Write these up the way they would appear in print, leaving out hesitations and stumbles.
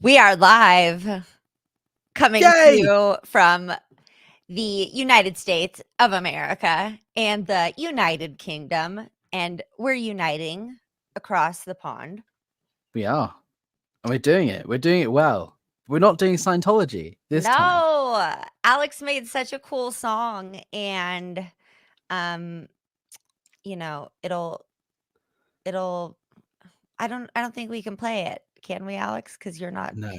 We are live, coming to Yay! you from the United States of America and the United Kingdom, and we're uniting across the pond. We are. And we're doing it. We're doing it well. We're not doing Scientology this time. No, Alex made such a cool song, and um, it'll. I don't think we can play it, can we, Alex? Because No.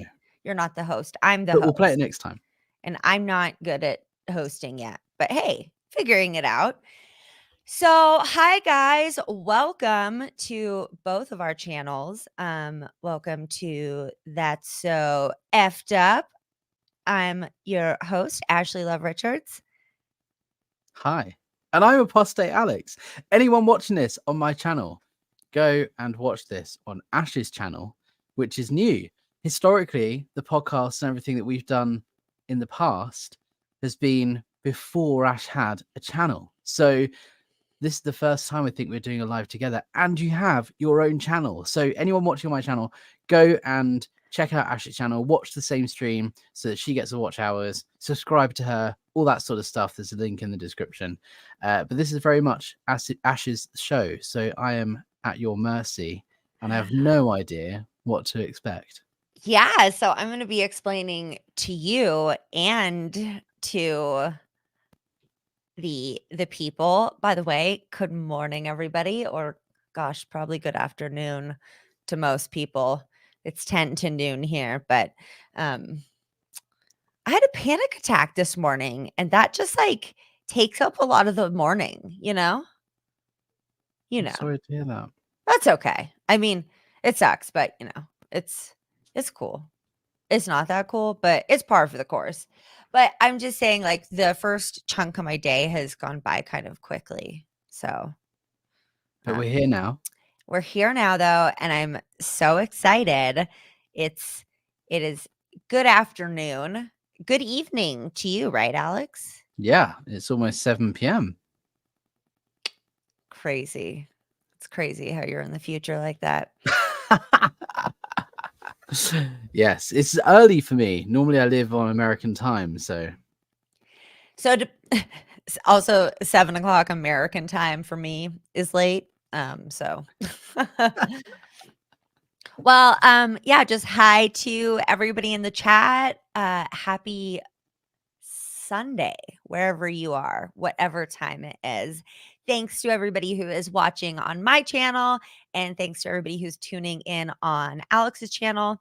you're not the host. I'm the But we'll play it host. next time. And I'm not good at hosting yet, but hey, figuring it out. So, hi guys, welcome to both of our channels. Welcome to That's So Effed Up. I'm your host, Ashley Love Richards. Hi. And I'm Apostate Alex. Anyone watching this on my channel, go and watch this on Ash's channel, which is new. Historically, the podcasts and everything that we've done in the past has been before Ash had a channel. So this is the first time I think we're doing a live together, and you have your own channel. So anyone watching on my channel, go and check out Ash's channel, watch the same stream so that she gets the watch hours, subscribe to her, all that sort of stuff. There's a link in the description. But this is very much Ash's show, so I am at your mercy, and I have no idea what to expect. Yeah, so I'm going to be explaining to you and to the people. By the way, good morning everybody, or gosh, probably good afternoon to most people. It's 10 to noon here, but I had a panic attack this morning, and that just like takes up a lot of the morning, you know? You I'm know. sorry to hear that. That's okay. I mean, it sucks, but it's cool. It's not that cool, but it's par for the course. But I'm just saying, like, the first chunk of my day has gone by kind of quickly. So But we're here now. we're here now, though, and I'm so excited. It is good afternoon, good evening to you, right, Alex? Yeah, it's almost 7 p.m. Crazy. It's crazy how you're in the future like that. Yes, it's early for me. Normally I live on American time, so So also 7 o'clock American time for me is late. So well, yeah, just hi to everybody in the chat. Happy Sunday, wherever you are, whatever time it is. Thanks to everybody who is watching on my channel, and thanks to everybody who's tuning in on Alex's channel.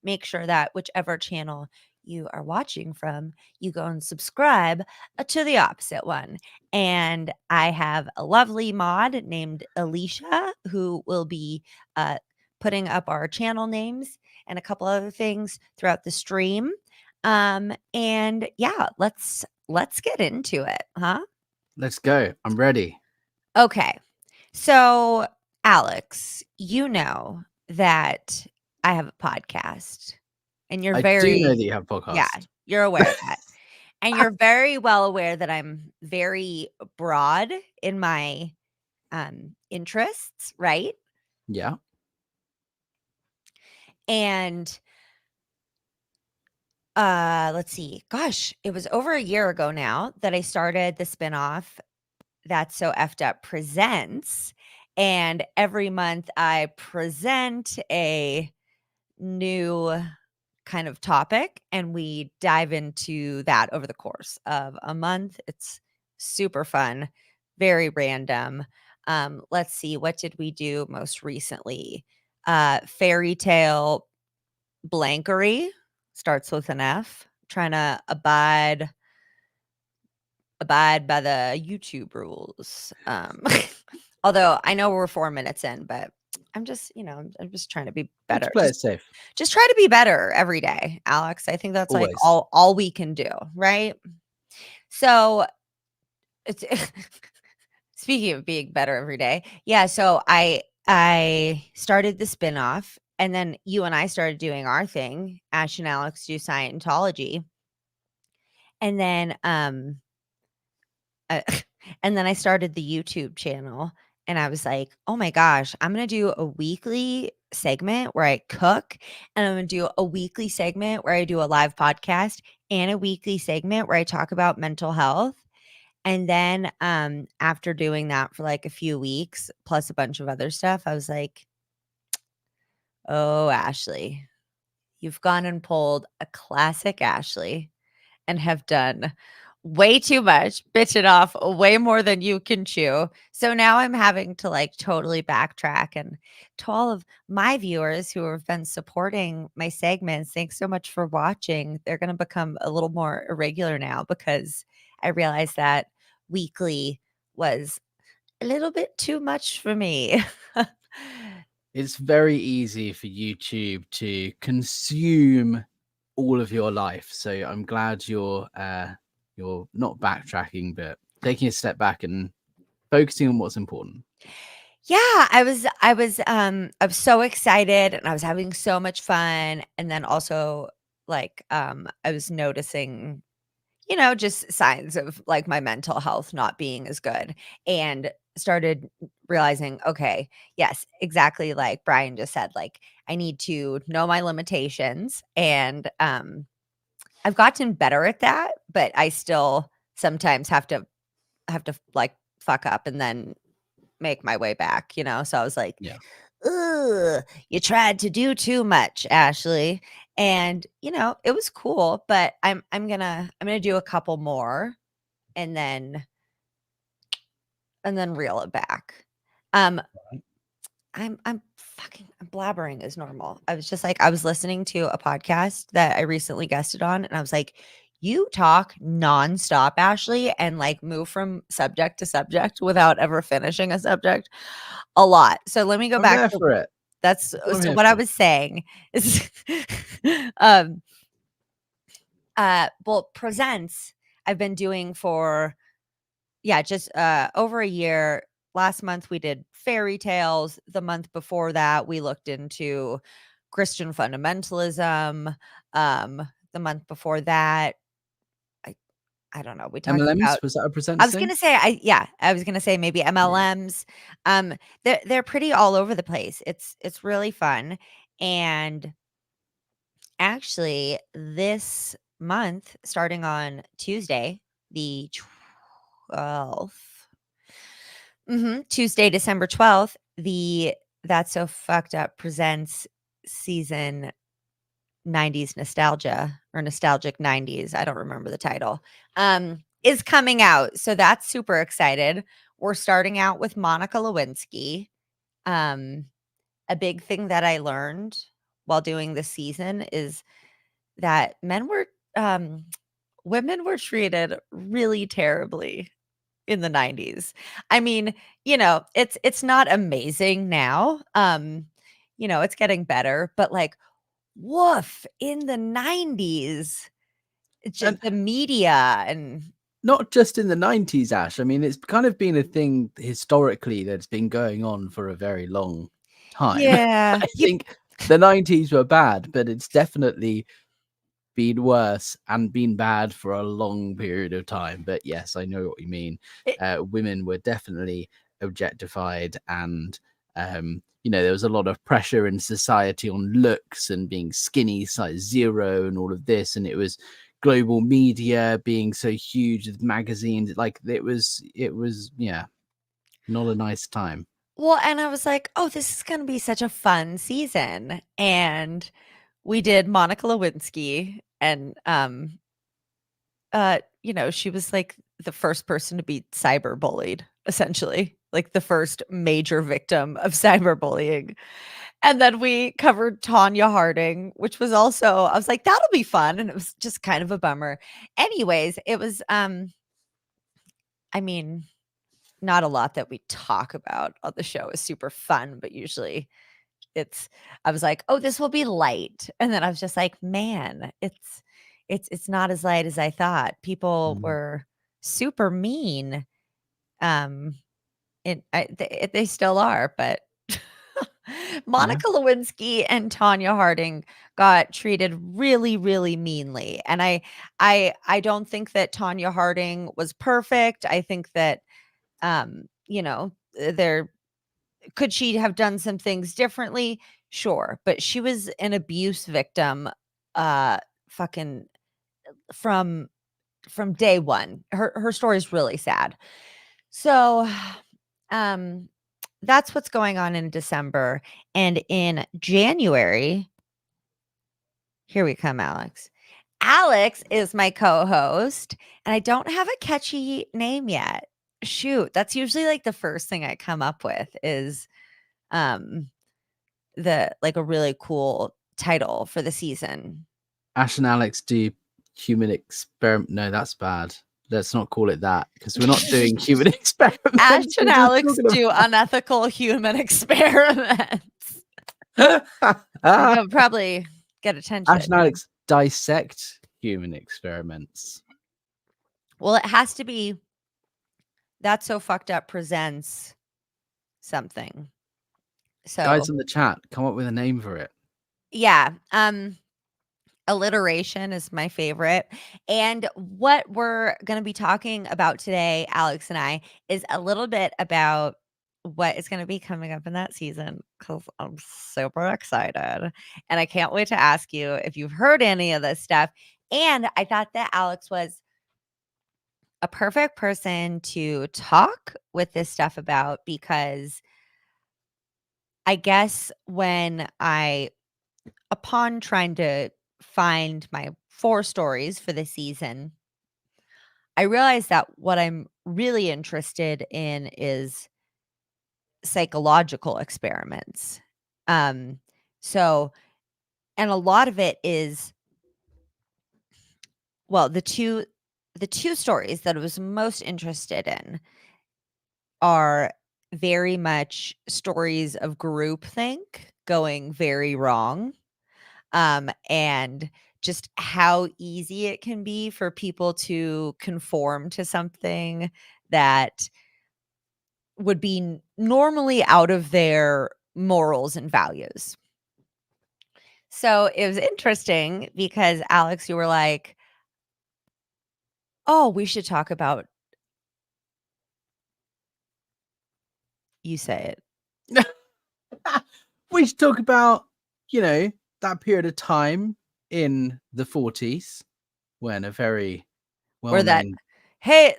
Make sure that whichever channel you are watching from, you go and subscribe to the opposite one. And I have a lovely mod named Alicia who will be putting up our channel names and a couple other things throughout the stream. And yeah, let's get into it, huh? let's go. I'm ready. Okay. So, Alex, you know that I have a podcast, and you're I do know that very, you have a yeah, podcast. you're aware of that. And you're very well aware that I'm very broad in my interests, right? Yeah. And let's see. Gosh, it was over a year ago now that I started the spinoff That's So Effed Up Presents. And every month I present a new kind of topic, and we dive into that over the course of a month. It's super fun, very random. Let's see, what did we do most recently? Fairy tale blankery, starts with an F. Trying to abide by the YouTube rules. Although I know we're 4 minutes in, but I'm just trying to be better. Let's play it safe. Just try to be better every day, Alex. I think that's like Always. all we can do, right? So it's speaking of being better every day. Yeah, so I started the spinoff, and then you and I started doing our thing. Ash and Alex do Scientology. And then uh, and then I started the YouTube channel, and I was like, "Oh my gosh, I'm gonna do a weekly segment where I cook, and I'm gonna do a weekly segment where I do a live podcast, and a weekly segment where I talk about mental health." And then, after doing that for, like, a few weeks, plus a bunch of other stuff, I was like, "Oh, Ashley, you've gone and pulled a classic Ashley and have done way too much, bitten off way more than you can chew." So now I'm having to, like, totally backtrack, and to all of my viewers who have been supporting my segments, thanks so much for watching. They're gonna become a little more irregular now because I realized that weekly was a little bit too much for me. It's very easy for YouTube to consume all of your life. So I'm glad you're not backtracking, but taking a step back and focusing on what's important. Yeah, I was so excited and I was having so much fun, and then also, like, I was noticing, just signs of, like, my mental health not being as good, and started realizing, okay, yes, exactly like Brian just said, like, I need to know my limitations, and, I've gotten better at that, but I still sometimes have to, like, fuck up and then make my way back, So I was like, Yeah. "Ugh, you tried to do too much, Ashley." And, it was cool, but I'm gonna do a couple more and then reel it back. Um, I'm blabbering as normal. I was just like, I was listening to a podcast that I recently guested on, and I was like, "You talk nonstop, Ashley, and, like, move from subject to subject without ever finishing a subject a lot." So let me go I'm back there to for it. that's That's what I'm so here what I for. was saying is, um, well, presents I've been doing for, yeah, just, over a year. Last month, we did fairy tales. The month before that, we looked into Christian fundamentalism. The month before that, I I don't know, we talked about MLMs, was that a I presents was thing? gonna say I was gonna say maybe Yeah. MLMs. They're pretty all over the place. It's really fun, and actually, this month, starting on Tuesday, the 12th, Tuesday, December 12th, the That's So Fucked Up presents season 90s nostalgia or nostalgic 90s. I don't remember the title. Is coming out. So that's super excited. We're starting out with Monica Lewinsky. Um, a big thing that I learned while doing this season is that women were treated really terribly in the 90s. I mean, it's not amazing now. It's getting better, but, like, woof, in the 90s, it's just And the media and not just in the 90s, Ash. I mean, it's kind of been a thing historically that's been going on for a very long time. yeah, I think the 90s were bad, but it's definitely been worse and been bad for a long period of time. But yes, I know what you mean. it Women were definitely objectified, and there was a lot of pressure in society on looks and being skinny, size zero, and all of this. And it was global media being so huge with magazines. Like it was, yeah, not a nice time. well, and I was like, "Oh, this is gonna be such a fun season," and we did Monica Lewinsky, and, she was, like, the first person to be cyberbullied, essentially, like, the first major victim of cyberbullying, and then we covered Tanya Harding, which was also I was like, "That'll be fun," and it was just kind of a bummer. Anyways, it was, I mean, not a lot that we talk about on the show is super fun, but usually it's I was like, "Oh, this will be light," and then I was just like, "Man, it's not as light as I thought." People Mm. were super mean, um, they still are, but Yeah. Monica Lewinsky and Tanya Harding got treated really, really meanly, and I don't think that Tanya Harding was perfect. I think that, they're Could she have done some things differently? Sure, but she was an abuse victim, fucking from day one. Her story is really sad. So, um, that's what's going on in December, and in January, here we come, Alex. Alex is my co-host, and I don't have a catchy name yet. Shoot, that's usually like the first thing I come up with is um the like a really cool title for the season. Ash and Alex do human experiment. No, that's bad. Let's not call it that because we're not doing human experiments. Ash and We're just Alex talking do unethical human experiments. They'll probably get attention. Ash and Alex dissect human experiments. Well, it has to be That's So Fucked Up presents something. So Guys in the chat, come up with a name for it. yeah, alliteration is my favorite. And what we're going to be talking about today, Alex and I, is a little bit about what is going to be coming up in that season because I'm super excited. And I can't wait to ask you if you've heard any of this stuff. And I thought that Alex was a perfect person to talk with this stuff about because I guess upon trying to find my 4 stories for the season, I realized that what I'm really interested in is psychological experiments. Um, so and a lot of it is well, the 2 stories that I was most interested in are very much stories of groupthink going very wrong. And just how easy it can be for people to conform to something that would be normally out of their morals and values. So it was interesting because Alex, you were like, "Oh, we should talk about." You say it. We should talk about, that period of time in the 40s when a very Or that well-known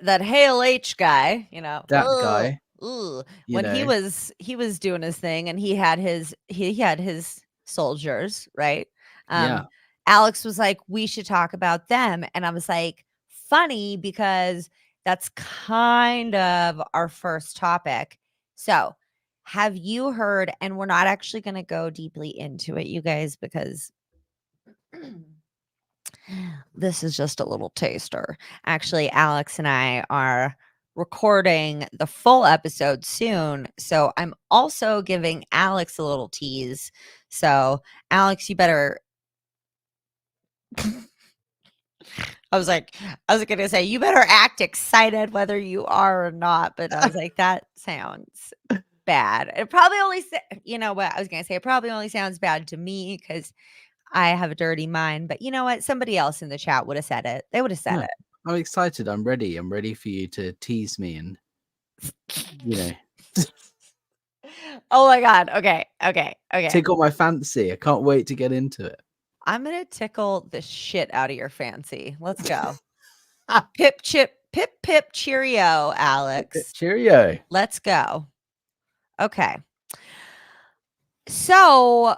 that Hale H guy, that guy, when he was doing his thing and he had his soldiers, right? yeah. Alex was like, "We should talk about them." And I was like, "Funny because that's kind of our first topic." So, have you heard, and we're not actually going to go deeply into it, you guys, because this is just a little taster. Actually, Alex and I are recording the full episode soon. So I'm also giving Alex a little tease. So, Alex, you better. I was going to say, you better act excited whether you are or not. But I was like, that sounds bad. It probably only, you know what I was going to say? It probably only sounds bad to me because I have a dirty mind, but you know what? Somebody else in the chat would have said it. They would have said No, it. I'm excited. I'm ready. I'm ready for you to tease me and, you know, Oh my god. Okay. tickle my fancy. I can't wait to get into it. I'm gonna tickle the shit out of your fancy. Let's go. Pip pip cheerio, Alex. Cheerio. Let's go. Okay. So,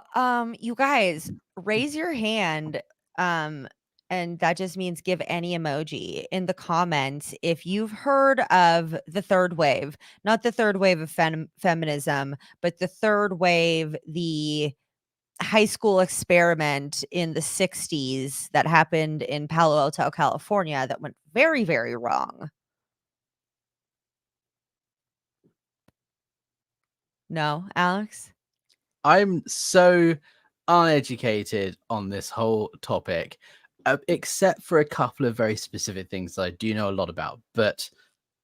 you guys raise your hand. And that just means give any emoji in the comments if you've heard of the third wave, not the third wave of feminism, but the third wave, the high school experiment in the 60s that happened in Palo Alto, California that went very, very wrong. No, Alex? I'm so uneducated on this whole topic, except for a couple of very specific things that I do know a lot about, but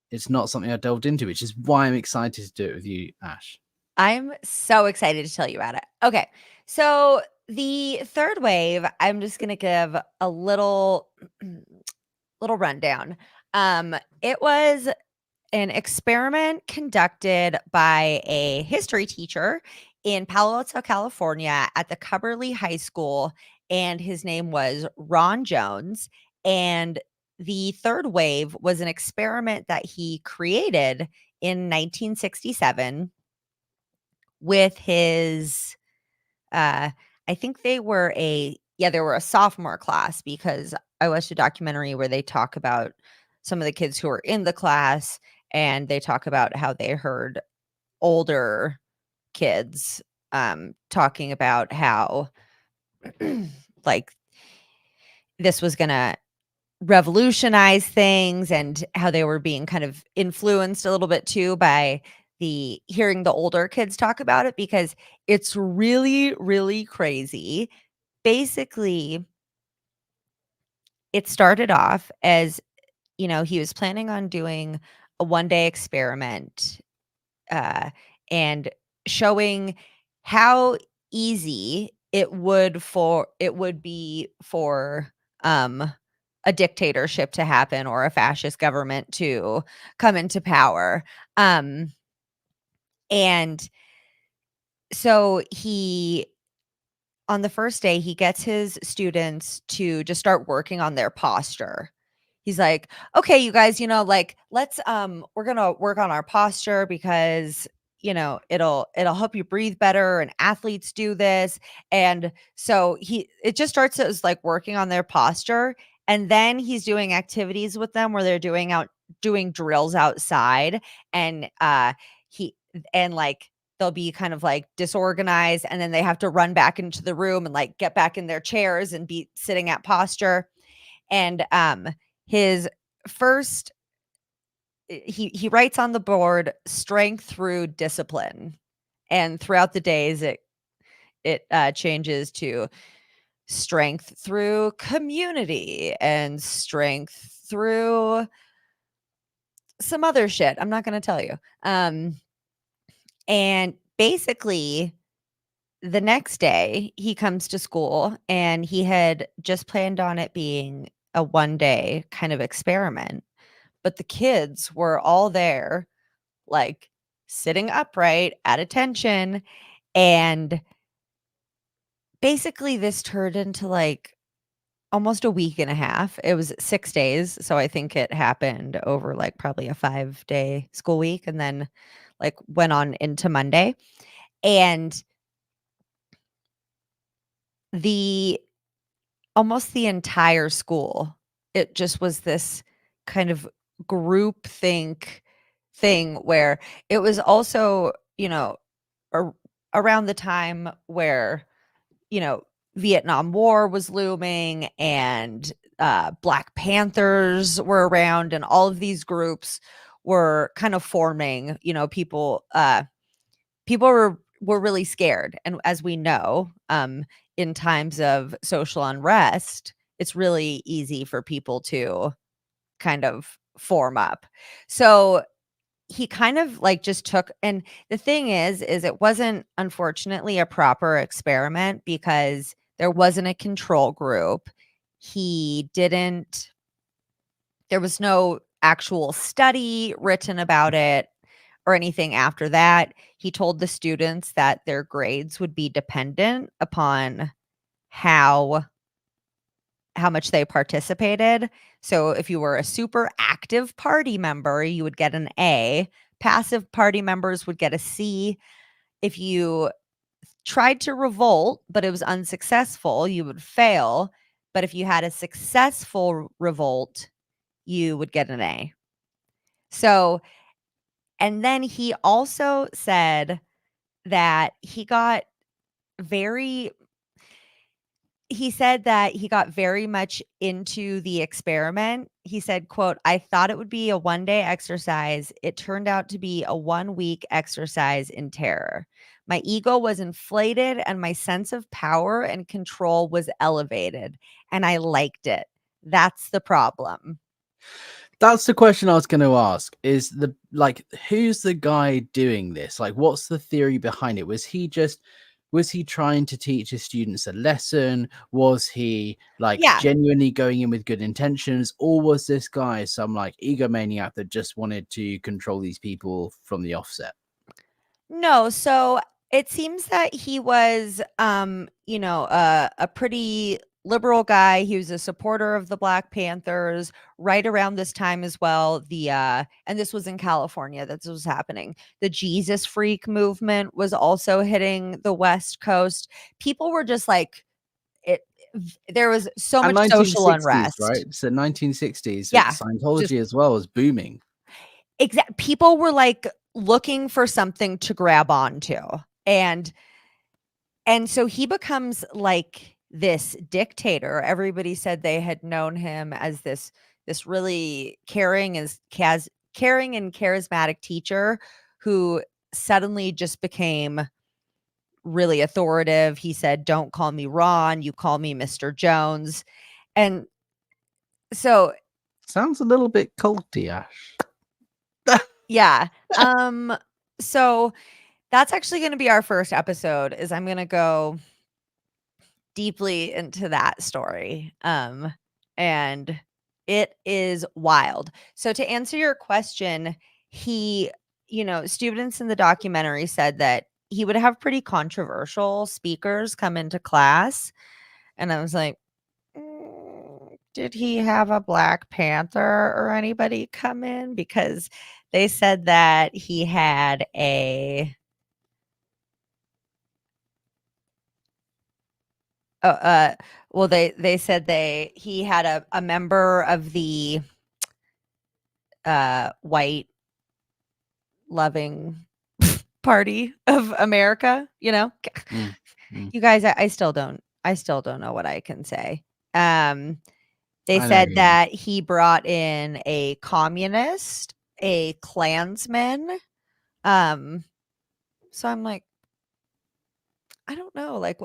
it's not something I delved into, which is why I'm excited to do it with you, Ash. I'm so excited to tell you about it. Okay. So the third wave, I'm just going to give a little rundown. It was an experiment conducted by a history teacher in Palo Alto, California at the Cubberley High School, and his name was Ron Jones. And the third wave was an experiment that he created in 1967 with his I think they were a sophomore class, because I watched a documentary where they talk about some of the kids who were in the class, and they talk about how they heard older kids talking about how like this was going to revolutionize things, and how they were being kind of influenced a little bit too by the hearing the older kids talk about it, because it's really, really crazy. Basically, it started off as, he was planning on doing a one-day experiment, uh, and showing how easy it would be for, a dictatorship to happen, or a fascist government to come into power. And so on the first day, he gets his students to just start working on their posture. He's like, "Okay, you guys, like, let's we're going to work on our posture, because it'll help you breathe better, and athletes do this." And so it just starts as like working on their posture, and then he's doing activities with them where they're doing drills outside, and he and like they'll be kind of like disorganized, and then they have to run back into the room and like get back in their chairs and be sitting at posture. And his first he writes on the board, strength through discipline, and throughout the days it changes to strength through community, and strength through some other shit I'm not going to tell you. And basically, the next day he comes to school, and he had just planned on it being a one day kind of experiment, but the kids were all there, like, sitting upright at attention. And basically this turned into like almost a week and a half. It was 6 days, so I think it happened over like probably a 5-day school week, and then like went on into Monday. And the almost the entire school, it just was this kind of group think thing, where it was also, ar- around the time where, you know, Vietnam War was looming, and Black Panthers were around, and all of these groups were kind of forming. People were really scared, and as we know, in times of social unrest, it's really easy for people to kind of form up. So he kind of like just took, and the thing is it wasn't, unfortunately, a proper experiment, because there wasn't a control group. He didn't There was no actual study written about it or anything after that. He told the students that their grades would be dependent upon how much they participated. So if you were a super active party member, you would get an A. Passive party members would get a C. If you tried to revolt, but it was unsuccessful, you would fail. But if you had a successful revolt, you would get an A. So, and then he also said that very he said that he got very much into the experiment. He said, quote, "I thought it would be a one-day exercise. It turned out to be a one-week exercise in terror. My ego was inflated, and my sense of power and control was elevated, and I liked it. That's the problem." That's the question I was going to ask. Is who's the guy doing this? Like, what's the theory behind it? Was he just was he trying to teach his students a lesson? Was he like Yeah. genuinely going in with good intentions, or was this guy some like egomaniac that just wanted to control these people from the offset? No, so it seems that he was, a pretty liberal guy. He was a supporter of the Black Panthers right around this time as well. And this was in California that this was happening. The Jesus Freak movement was also hitting the West Coast. People were just like, it. There was so And much social 1960s, right? unrest. So 1960s, Yeah, just Scientology as well was booming. people were like looking for something to grab onto, and so he becomes like this dictator. Everybody said they had known him as this really caring and charismatic teacher who suddenly just became really authoritative. He said, "Don't call me Ron, you call me Mr. Jones." And so Sounds a little bit culty, Ash. yeah. So that's actually going to be our first episode, is I'm going to go deeply into that story. And it is wild. So to answer your question, he, students in the documentary said that he would have pretty controversial speakers come into class. And I was like, did he have a Black Panther or anybody come in? Because they said that he had well, they said he had a member of the white loving party of America, Mm, mm. You guys, I still don't know what I can say. They I know said you. that he brought in a communist, a Klansman. So I'm like, I don't know, like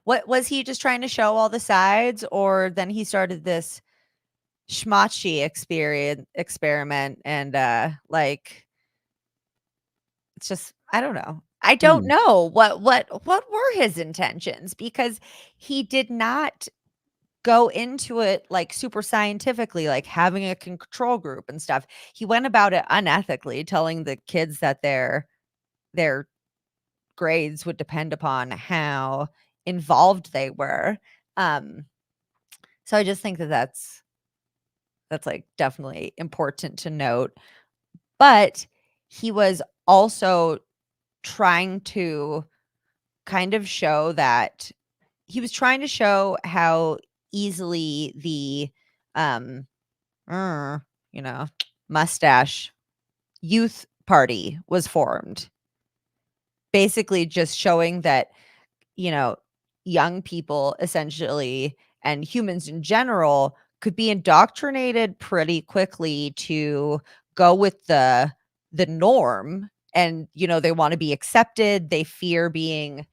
what was he just trying to show all the sides, or then he started this schmachi experiment, and like it's just, I don't know. I don't Mm. know what were his intentions, because he did not go into it like super scientifically, like having a control group and stuff. He went about it unethically, telling the kids that their grades would depend upon how involved they were. Um, so I just think that that's like definitely important to note. But he was also trying to kind of show that he was trying to show how easily the um er, you know mustache youth party was formed, basically just showing that you know, young people essentially, and humans in general, could be indoctrinated pretty quickly to go with the norm. And they want to be accepted, they fear being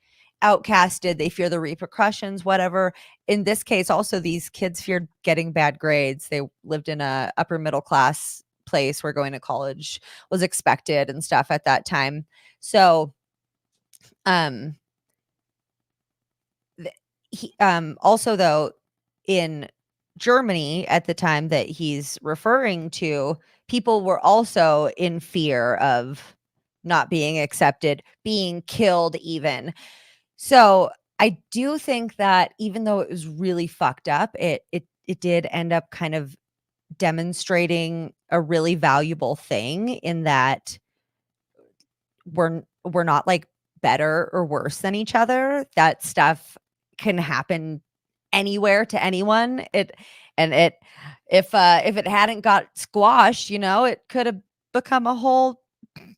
outcasted, they fear the repercussions, whatever. In this case also, these kids feared getting bad grades. They lived in a upper middle class place where going to college was expected and stuff at that time. So um also, though, in Germany at the time that he's referring to, people were also in fear of not being accepted, being killed even. So I do think that even though it was really fucked up, it did end up kind of demonstrating a really valuable thing, in that we're not like better or worse than each other. That stuff can happen anywhere to anyone. It if it hadn't got squashed, it could have become a whole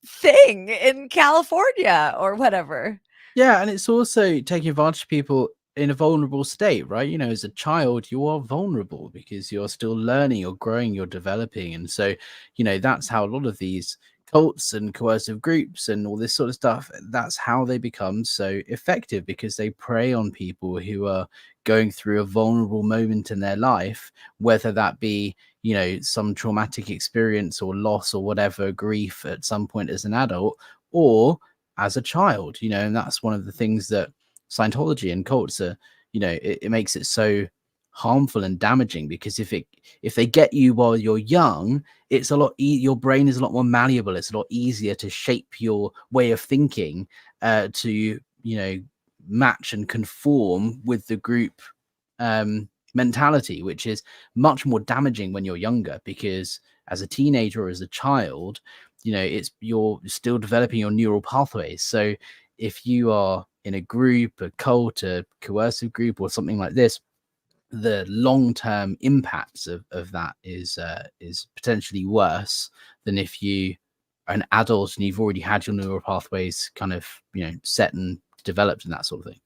thing in California or whatever. Yeah, and it's also taking advantage of people in a vulnerable state, right? As a child, you are vulnerable because you're still learning, you're growing, you're developing. And so, that's how a lot of these cults and coercive groups and all this sort of stuff, that's how they become so effective, because they prey on people who are going through a vulnerable moment in their life, whether that be, some traumatic experience or loss or whatever, grief at some point as an adult, or as a child, and that's one of the things that Scientology and cults are, it makes it so harmful and damaging, because if they get you while you're young, it's a lot your brain is a lot more malleable. It's a lot easier to shape your way of thinking to match and conform with the group mentality, which is much more damaging when you're younger, because as a teenager or as a child, you're still developing your neural pathways. So if you are in a group, a cult, a coercive group, or something like this, the long-term impacts of that is potentially worse than if you are an adult and you've already had your neural pathways kind of set and developed and that sort of thing.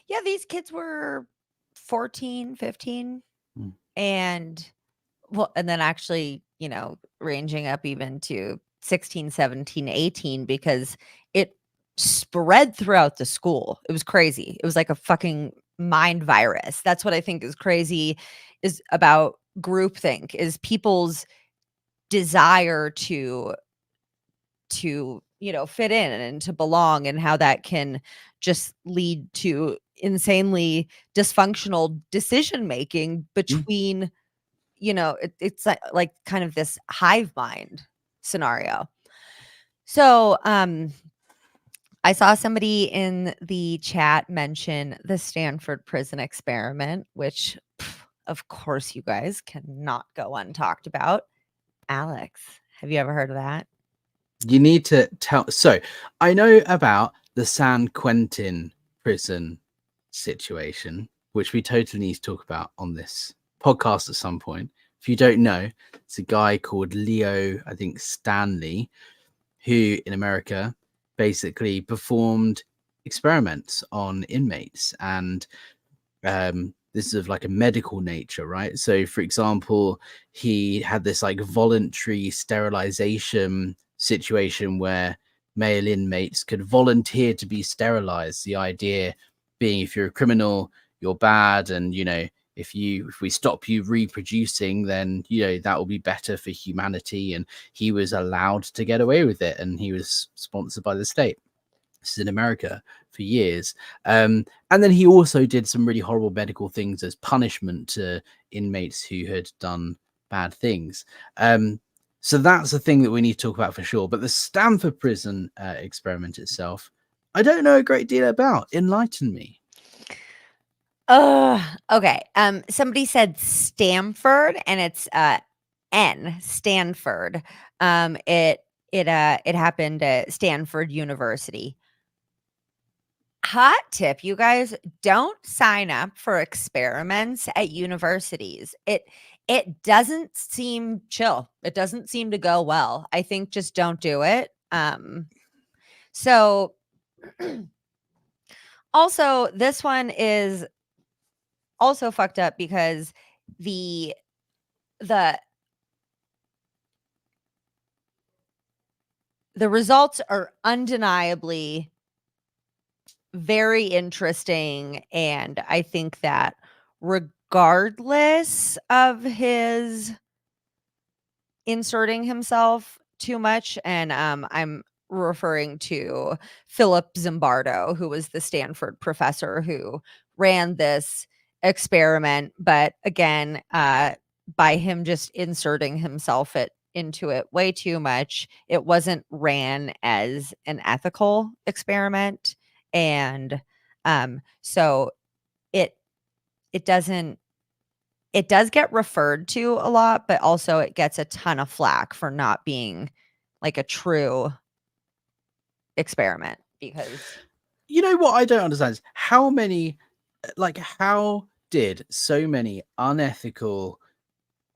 Yeah, these kids were 14, 15, Mm. and then actually, ranging up even to 16, 17, 18, because it spread throughout the school. It was crazy. It was like a fucking mind virus. That's what I think is crazy is about groupthink, is people's desire to fit in and to belong, and how that can just lead to insanely dysfunctional decision making between it's like kind of this hive mind scenario. So I saw somebody in the chat mention the Stanford prison experiment, which of course you guys cannot go untalked about. Alex, have you ever heard of that? You need to tell. So I know about the San Quentin prison situation, which we totally need to talk about on this podcast at some point. If you don't know, it's a guy called Leo, I think Stanley, who in America basically performed experiments on inmates, and this is of like a medical nature, right? So for example, he had this like voluntary sterilization situation where male inmates could volunteer to be sterilized. The idea being, if you're a criminal, you're bad, and if we stop you reproducing, then that will be better for humanity. And he was allowed to get away with it, and he was sponsored by the state. This is in America for years. And then he also did some really horrible medical things as punishment to inmates who had done bad things. So that's a thing that we need to talk about for sure. But the Stanford prison experiment itself, I don't know a great deal about. Enlighten me. Okay. Somebody said Stanford, and it's Stanford. It happened at Stanford University. Hot tip, you guys, don't sign up for experiments at universities. It doesn't seem chill. It doesn't seem to go well. I think just don't do it. So also this one is also fucked up because the results are undeniably very interesting, and I think that regardless of his inserting himself too much, and I'm referring to Philip Zimbardo, who was the Stanford professor who ran this experiment, but again, by him just inserting himself into it way too much, it wasn't ran as an ethical experiment, and so it doesn't it does get referred to a lot, but also it gets a ton of flack for not being like a true experiment, because What I don't understand is how did so many unethical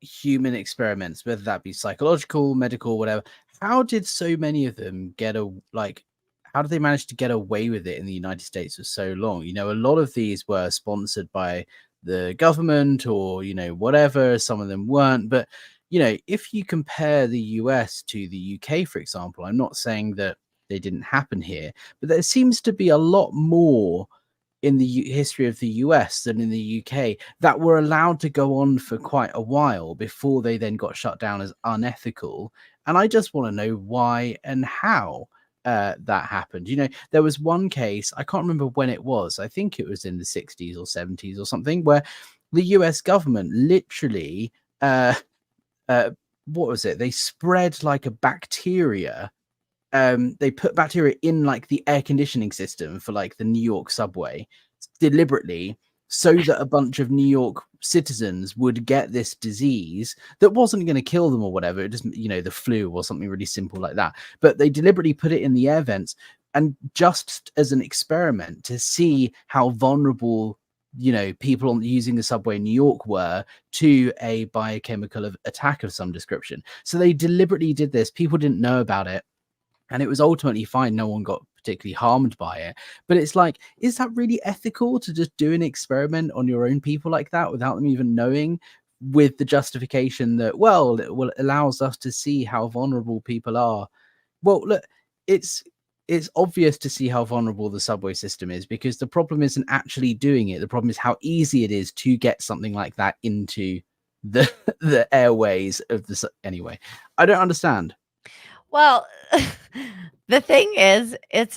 human experiments, whether that be psychological, medical, whatever, how did so many of them how did they manage to get away with it in the United States for so long? A lot of these were sponsored by the government or whatever. Some of them weren't, but if you compare the US to the UK, for example, I'm not saying that they didn't happen here, but there seems to be a lot more in the history of the US than in the UK that were allowed to go on for quite a while before they then got shut down as unethical. And I just want to know why and how. that happened. You know, there was one case, I can't remember when it was, I think it was in the 60s or 70s or something, where the US government literally what was it, they spread like a bacteria, they put bacteria in like the air conditioning system for like the New York subway deliberately, so that a bunch of New York citizens would get this disease that wasn't going to kill them or whatever. It just, you know, the flu or something really simple like that. But they deliberately put it in the air vents, and just as an experiment to see how vulnerable, you know, people using the subway in New York were to a biochemical attack of some description. So they deliberately did this. People didn't know about it, and it was ultimately fine. No one got particularly harmed by it. But it's like, is that really ethical to just do an experiment on your own people like that without them even knowing, with the justification that, well, it allows us to see how vulnerable people are? Well, look, it's obvious to see how vulnerable the subway system is, because the problem isn't actually doing it. The problem is how easy it is to get something like that into the the airways of the anyway. I don't understand. Well, the thing is, it's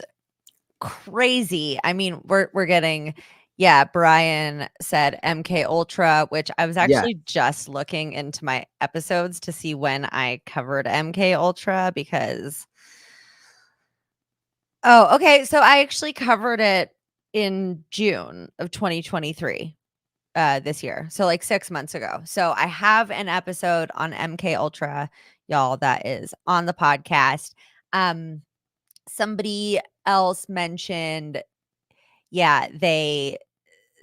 crazy. I mean, we're getting, yeah, Brian said MK Ultra, which I was Yeah. actually just looking into my episodes to see when I covered MK Ultra, because oh, okay, so I actually covered it in June of 2023, this year. So like 6 months ago. So I have an episode on MK Ultra, y'all, that is on the podcast. Um somebody else mentioned, yeah, they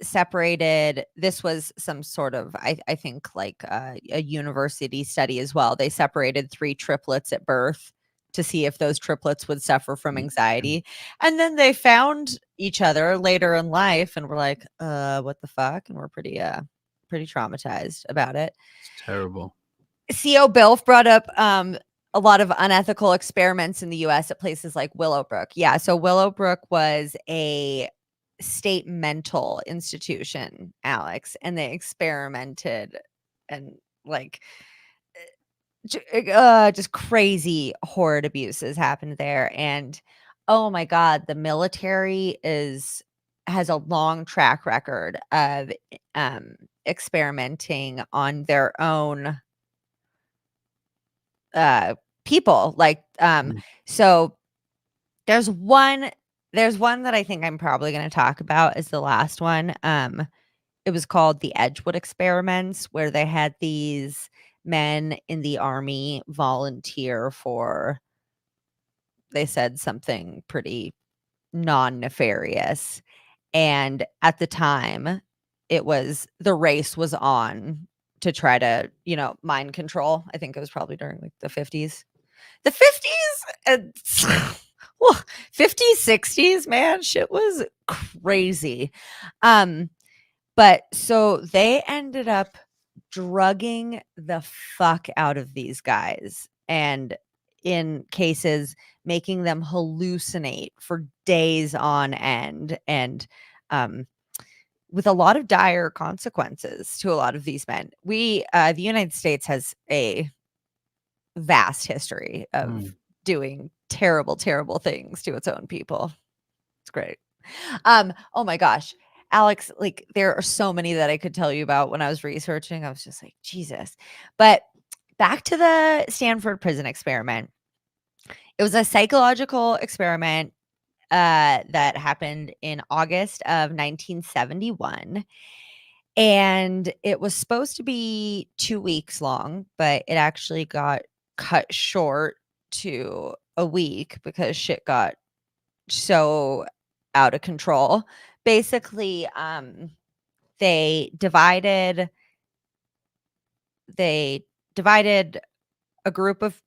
separated, this was some sort of, I think like a university study as well. They separated 3 triplets at birth to see if those triplets would suffer from anxiety, and then they found each other later in life and were like, what the fuck, and we're pretty traumatized about it. It's terrible. CO Bilf brought up a lot of unethical experiments in the US at places like Willowbrook. Yeah, so Willowbrook was a state mental institution, Alex, and they experimented, and like just crazy horrid abuses happened there. And oh my god, the military has a long track record of um experimenting on their own people. Like Mm. so there's one that I think I'm probably going to talk about as the last one. It was called the Edgewood experiments, where they had these men in the army volunteer for, they said something pretty non-nefarious. And at the time, the race was on to try to, mind control. I think it was probably during like the 50s. The 50s and well, 50s, 60s, man, shit was crazy. But so they ended up drugging the fuck out of these guys, and in cases making them hallucinate for days on end, and with a lot of dire consequences to a lot of these men. The United States has a vast history of Mm. doing terrible, terrible things to its own people. It's great. Oh my gosh. Alex, like there are so many that I could tell you about when I was researching. I was just like, Jesus. But back to the Stanford prison experiment. It was a psychological experiment that happened in August of 1971. And it was supposed to be 2 weeks long, but it actually got cut short to a week because shit got so out of control. Basically, they divided they divided a group of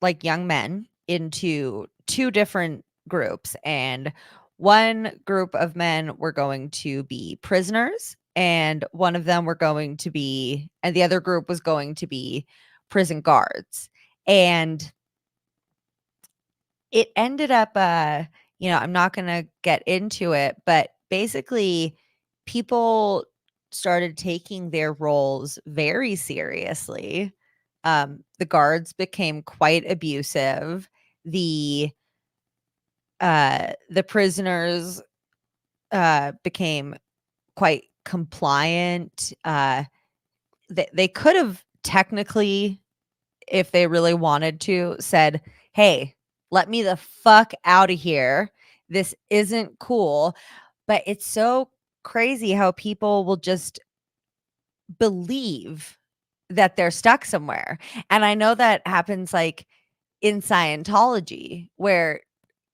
like young men into 2 different groups, and one group of men were going to be prisoners, and one of them were going to be, and the other group was going to be prison guards. And it ended up, I'm not going to get into it, but basically people started taking their roles very seriously. The guards became quite abusive. The the prisoners became quite compliant. They could have technically, if they really wanted to, said, "Hey, let me the fuck out of here. This isn't cool." But it's so crazy how people will just believe that they're stuck somewhere. And I know that happens like in Scientology, where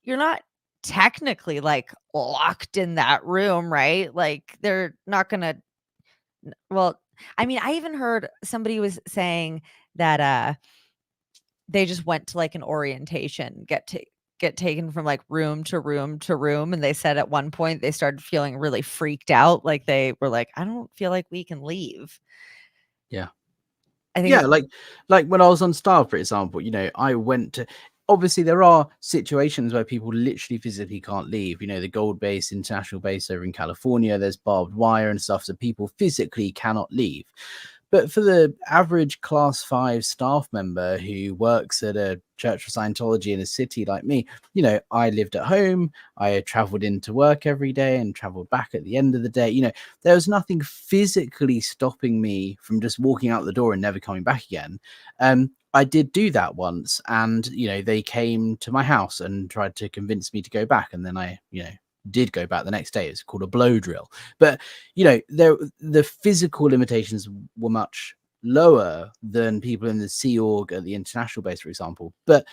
you're not technically like locked in that room, right? Like they're not gonna, well, I mean, I even heard somebody was saying that they just went to like an orientation, get taken from like room to room to room, and they said at one point they started feeling really freaked out, like they were like, I don't feel like we can leave. Yeah. I think Yeah, it's like when I was on staff, for example, I went to, obviously there are situations where people literally physically can't leave. The Gold Base, International Base over in California, there's barbed wire and stuff, so people physically cannot leave. But for the average class 5 staff member who works at a Church of Scientology in a city like me, I lived at home, I traveled into work every day and traveled back at the end of the day. There was nothing physically stopping me from just walking out the door and never coming back again. I did do that once, and they came to my house and tried to convince me to go back, and then I did go back the next day. It's called a blow drill. But the physical limitations were much lower than people in the Sea Org at the international base, for example. But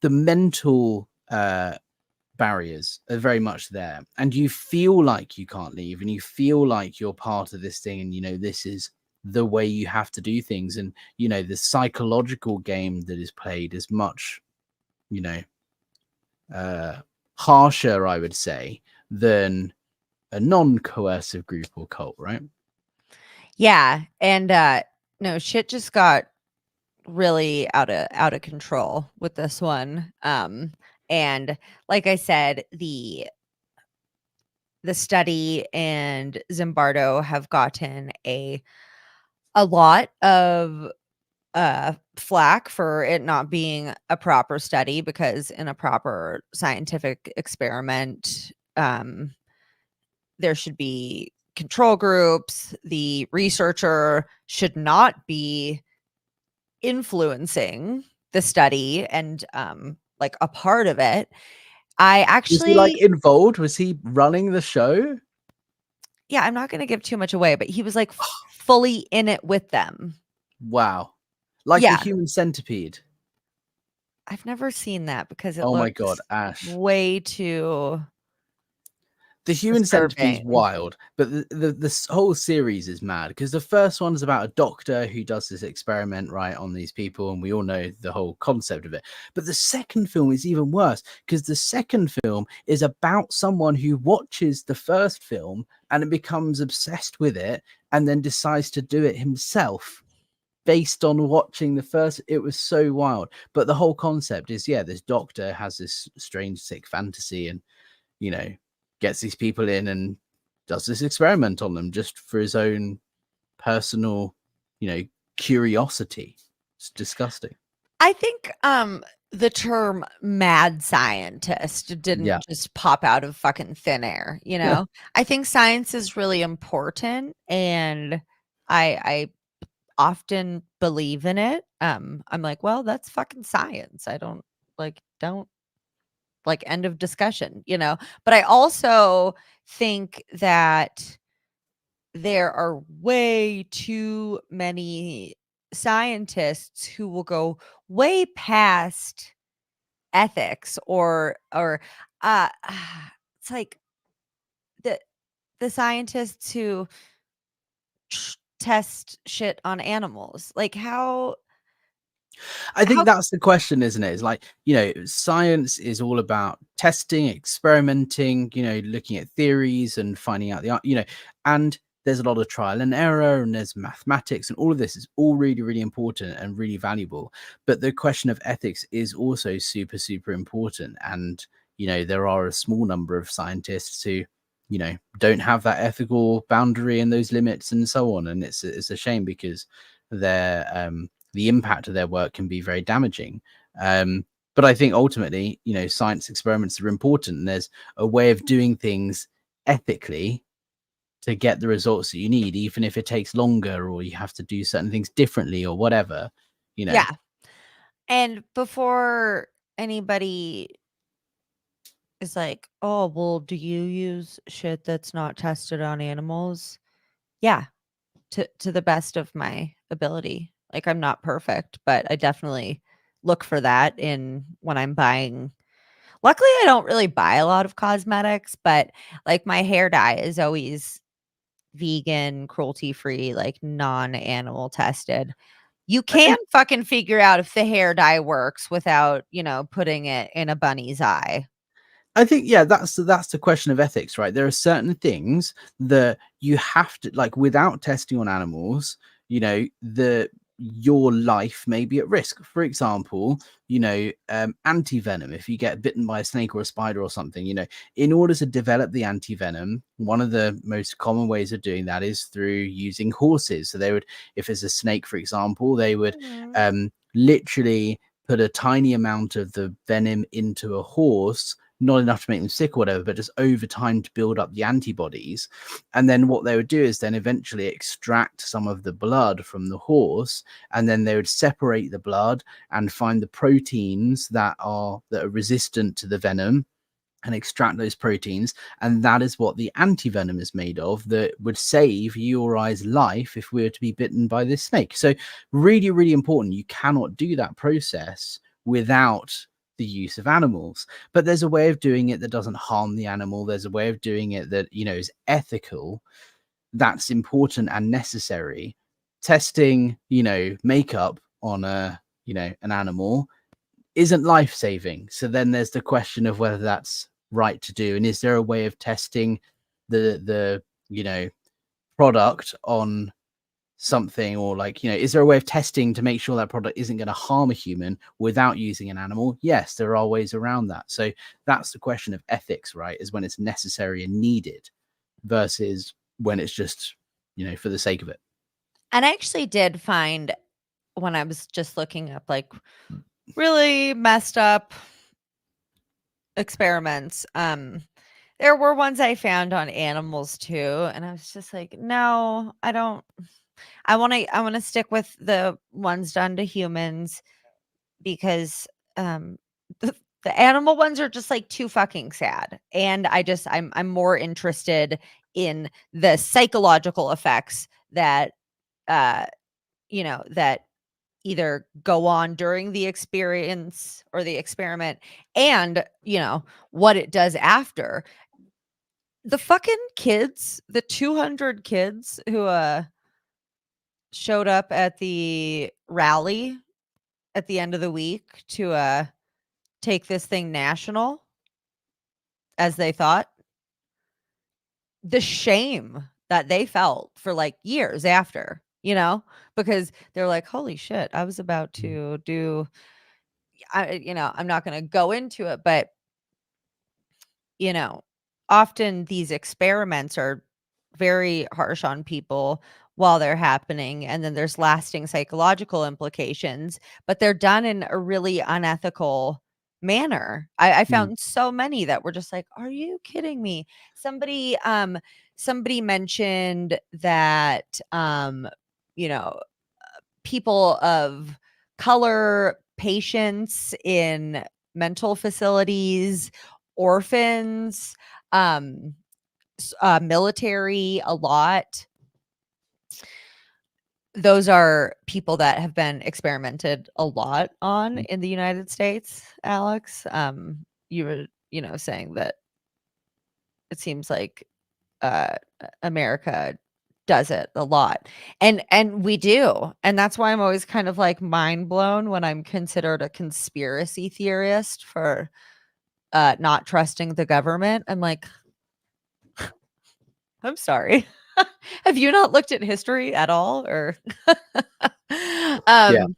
the mental barriers are very much there, and you feel like you can't leave, and you feel like you're part of this thing, and this is the way you have to do things. And the psychological game that is played is much harsher, I would say, than a non-coercive group or cult, right? yeah, and no, shit just got really out of control with this one. And like I said, the study and Zimbardo have gotten a lot of flack for it not being a proper study, because in a proper scientific experiment, there should be control groups. The researcher should not be influencing the study and like a part of it. I Was he like actually, involved? Was he running the show? yeah, I'm not going to give too much away, but he was like fully in it with them. Wow. Like the Yeah, human centipede. I've never seen that because it Oh my God, looks Ash. way too The human centipede's disturbing. wild, but this whole series is mad, because the first one is about a doctor who does this experiment right on these people, and we all know the whole concept of it. But the second film is even worse, because the second film is about someone who watches the first film and becomes obsessed with it, and then decides to do it himself based on watching the first. It was so wild. But the whole concept is, yeah, this doctor has this strange sick fantasy, and you know gets these people in and does this experiment on them just for his own personal curiosity. It's disgusting. I think the term mad scientist Yeah. didn't just pop out of fucking thin air, you Yeah. know? I think science is really important, and I often believe in it. I'm like, well, that's fucking science. I don't like, end of discussion, you know? But I also think that there are way too many scientists who will go way past ethics, or uh it's like the scientists who test shit on animals. Like I think how that's the question, isn't it? It's like, science is all about testing, experimenting, looking at theories and finding out and there's a lot of trial and error, and there's mathematics, and all of this is all really, really important and really valuable. But the question of ethics is also super, super important. And, there are a small number of scientists who, don't have that ethical boundary and those limits and so on. And it's a shame, because they're, the impact of their work can be very damaging. But I think ultimately, science experiments are important, and there's a way of doing things ethically to get the results that you need, even if it takes longer or you have to do certain things differently or whatever, you know. Yeah. And before anybody is like, "Oh, well, do you use shit that's not tested on animals?" Yeah, to the best of my ability. Like, I'm not perfect, but I definitely look for that in when I'm buying. Luckily, I don't really buy a lot of cosmetics, but, like, my hair dye is always vegan, cruelty-free, like, non-animal tested. You I can think fucking figure out if the hair dye works without, putting it in a bunny's eye. yeah, that's the question of ethics, right? There are certain things that you have to, like, without testing on animals, the your life may be at risk. For example, anti-venom. If you get bitten by a snake or a spider or something, in order to develop the anti-venom, one of the most common ways of doing that is through using horses. So they would, if there's a snake, for example, they would Mhm. literally put a tiny amount of the venom into a horse, not enough to make them sick or whatever, but just over time to build up the antibodies. And then what they would do is then eventually extract some of the blood from the horse, and then they would separate the blood and find the proteins that are resistant to the venom and extract those proteins. And that is what the anti-venom is made of, that would save you or I's life if we were to be bitten by this snake. So really, really important. You cannot do that process without the use of animals. But there's a way of doing it that doesn't harm the animal. There's a way of doing it that, is ethical. That's important and necessary. Testing, makeup on an animal isn't life saving. So then there's the question of whether that's right to do. And is there a way of testing the product on something, or, like, is there a way of testing to make sure that product isn't going to harm a human without using an animal? Yes, there are ways around that. So that's the question of ethics, right? Is when it's necessary and needed versus when it's just, for the sake of it. And I actually did find when I was just looking up, like, really messed up experiments, there were ones I found on animals too, and I was just like, "No, I don't. I wanna stick with the ones done to humans because, um, the the animal ones are just, like, too fucking sad, and I'm more interested in the psychological effects that, uh, that either go on during the experience or the experiment and, what it does after. The fucking kids, the 200 kids who, showed up at the rally at the end of the week to, take this thing national, as they thought, the shame that they felt for, like, years after, because they're like, "Holy shit, I was about to do." I'm not gonna go into it, but, you know, often these experiments are very harsh on people while they're happening, and then there's lasting psychological implications, but they're done in a really unethical manner. I Mm, found so many that were just like, "Are you kidding me?" Somebody mentioned that, you know, people of color, patients in mental facilities, orphans, um, military, a lot. Those are people that have been experimented a lot on mm. in the United States, Alex. You were, saying that it seems like America does it a lot. And we do. And that's why I'm always kind of like mind blown when I'm considered a conspiracy theorist for not trusting the government. I'm like, I'm sorry. Have you not looked at history at all or Yeah. um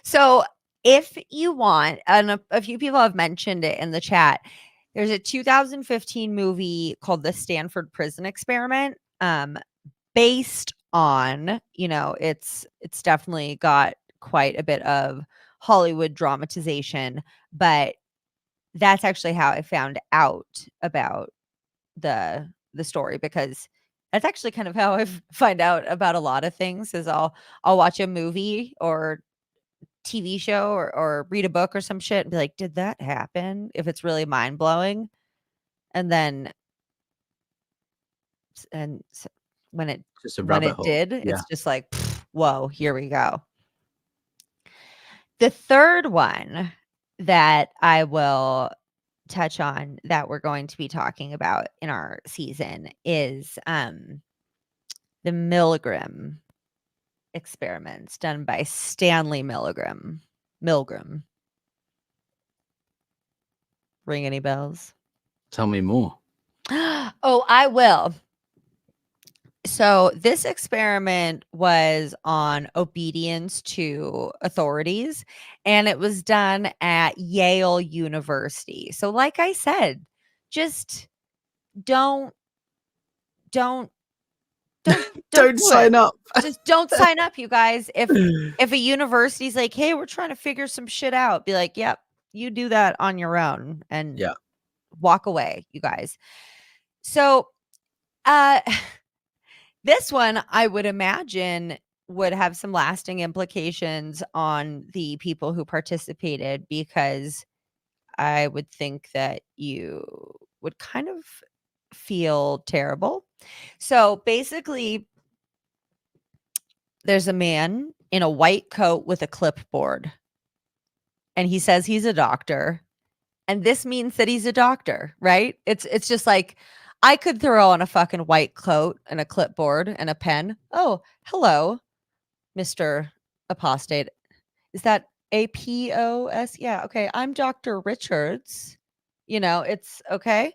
so if you want, and a few people have mentioned it in the chat, there's a 2015 movie called The Stanford Prison Experiment. Based on, it's definitely got quite a bit of Hollywood dramatization, but that's actually how I found out about the story, because that's actually kind of how I find out about a lot of things. Is I'll watch a movie or TV show or read a book or some shit and be like, did that happen? If it's really mind blowing, and then and when it Just a rabbit hole. did, Yeah. it's just like, whoa, here we go. The third one that I will touch on that we're going to be talking about in our season is the Milgram experiments done by Stanley Milgram. Ring any bells? Tell me more. Oh, I will. So this experiment was on obedience to authorities, and it was done at Yale University. So like I said, just don't don't don't Don't do sign it. up. Just don't sign up, you guys. If a university's like, "Hey, we're trying to figure some shit out," be like, "Yep, you do that on your own," and Yeah. walk away, you guys. So, uh this one, I would imagine, would have some lasting implications on the people who participated, because I would think that you would kind of feel terrible. So basically, there's a man in a white coat with a clipboard, and he says he's a doctor. And this means that he's a doctor, right? It's just like, I could throw on a fucking white coat and a clipboard and a pen. Oh, hello, Mr. Apostate. Is that APOS? Yeah, okay. I'm Dr. Richards. It's okay.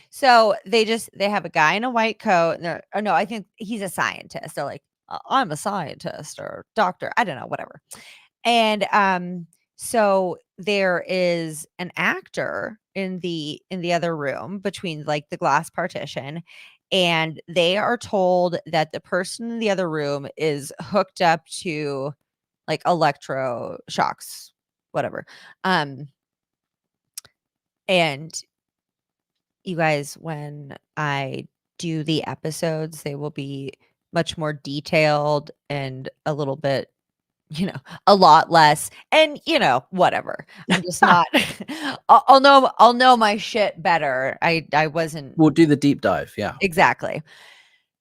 So they have a guy in a white coat, and oh no, I think he's a scientist. They're like, I'm a scientist or doctor. I don't know, whatever. And so there is an actor in the other room between like the glass partition, and they are told that the person in the other room is hooked up to like electroshocks, whatever. And you guys, when I do the episodes, they will be much more detailed and a little bit, a lot less, and whatever. I'm just not. I'll know my shit better. I wasn't We'll do the deep dive. Yeah. exactly.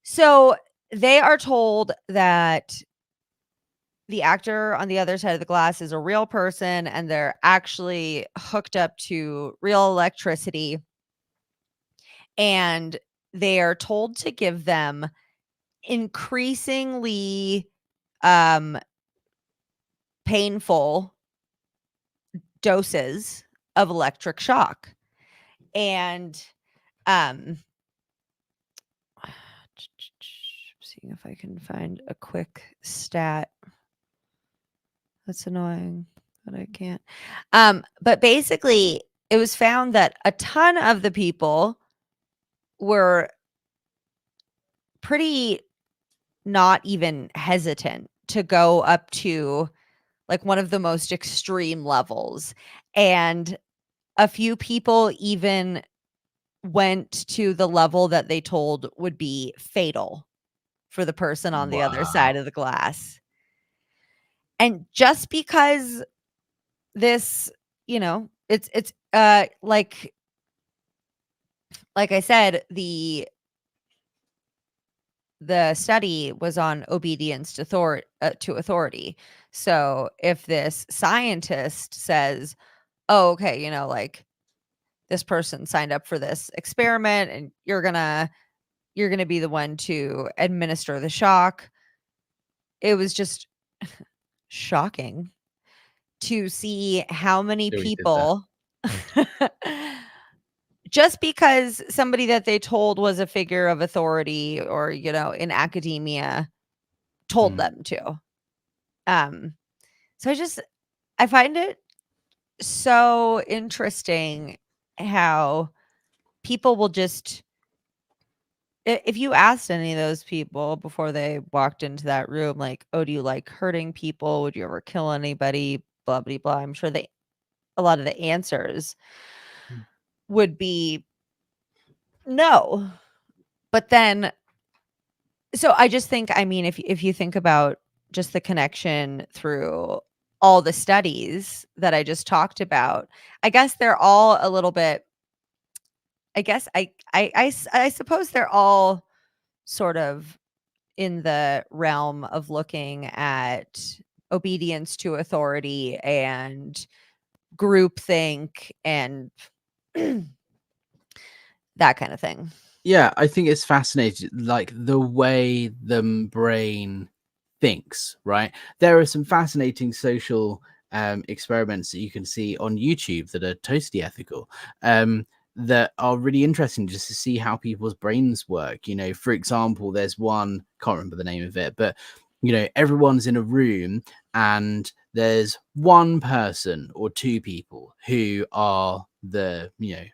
So they are told that the actor on the other side of the glass is a real person, and they're actually hooked up to real electricity, and they are told to give them increasingly um painful doses of electric shock. And um seeing if I can find a quick stat. That's annoying, but I can't. But basically, it was found that a ton of the people were pretty not even hesitant to go up to like one of the most extreme levels. And a few people even went to the level that they told would be fatal for the person on the other Wow. side of the glass. And just because this, it's like I said, the study was on obedience to authority. So if this scientist says, "Oh, okay, like this person signed up for this experiment, and you're gonna be the one to administer the shock," it was just shocking to see how many So we did that. people just because somebody that they told was a figure of authority or, in academia told Mm. them to. Um, so I find it so interesting how people will just, if you asked any of those people before they walked into that room, like, "Oh, do you like hurting people? Would you ever kill anybody?" blah blah blah. I'm sure a lot of the answers would be no. But then, so I just think, I mean, if you think about just the connection through all the studies that I just talked about, I guess they're all a little bit, I guess I suppose they're all sort of in the realm of looking at obedience to authority and groupthink and that kind of thing. Yeah, I think it's fascinating, like the way the brain thinks, right? There are some fascinating social experiments that you can see on YouTube that are totally ethical, that are really interesting just to see how people's brains work. You know, for example, there's one, can't remember the name of it, but you know, everyone's in a room and there's one person or two people who are the, you know,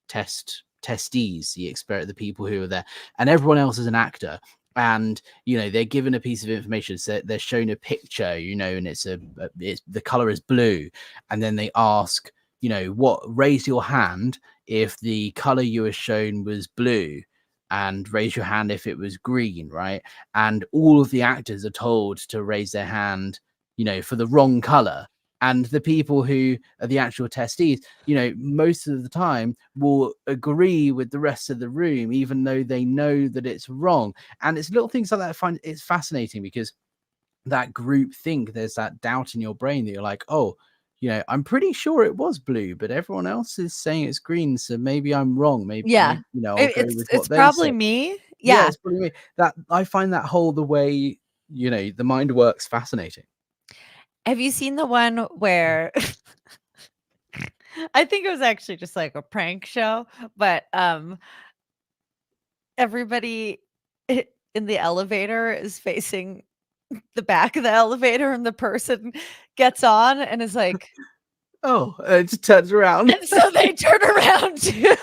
testees, the people who are there, and everyone else is an actor. And you know, they're given a piece of information, so they're shown a picture, you know, and it's the color is blue, and then they ask, you know, what, raise your hand if the color you were shown was blue, and raise your hand if it was green, right? And all of the actors are told to raise their hand, you know, for the wrong color. And the people who are the actual testees, you know, most of the time will agree with the rest of the room, even though they know that it's wrong. And it's little things like that I find it's fascinating, because that group think, there's that doubt in your brain that you're like, oh, you know, I'm pretty sure it was blue, but everyone else is saying it's green, so maybe I'm wrong. Yeah. Maybe you know, I'll go with It's what they probably say. me. Yeah, Yeah. it's probably me. That I find that whole, the way, you know, the mind works, fascinating. Have you seen the one where I think it was actually just like a prank show, but everybody in the elevator is facing the back of the elevator and the person gets on and is like, Oh, it just turns around. and so they turn around too.